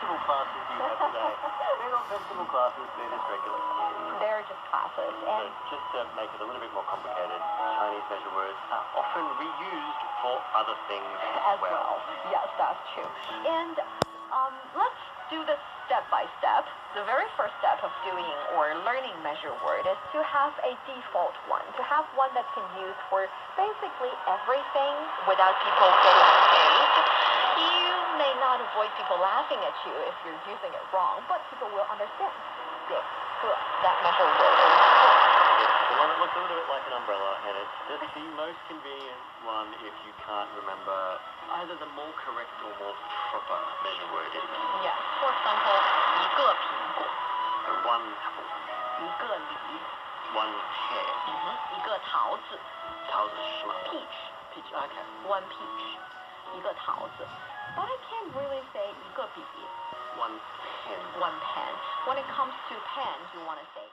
vegetable classes do you have today? They're not vegetable classes, they're just regular. They're just classes. And so just to make it a little bit more complicated, Chinese measure words are often reused for other things as well. Yes, that's true. And let's do this step by step. The very first step of doing or learning measure word is to have a default one, to have one that can use for basically everything without people getting confused. You may not avoid people laughing at you if you're using it wrong, but people will understand. Yes, that measure word. The one that looks a little bit like an umbrella, and it's just the most convenient one if you can't remember either the more correct or more proper measure word, isn't it? Yes. For example, 一个苹果 So one apple, 一个梨 one pear, 一个桃子 桃子是吗 peach Peach, okay. one peach 一个桃子 but I can't really say 一个笔 One pen. one pen. When it comes to pens, you want to say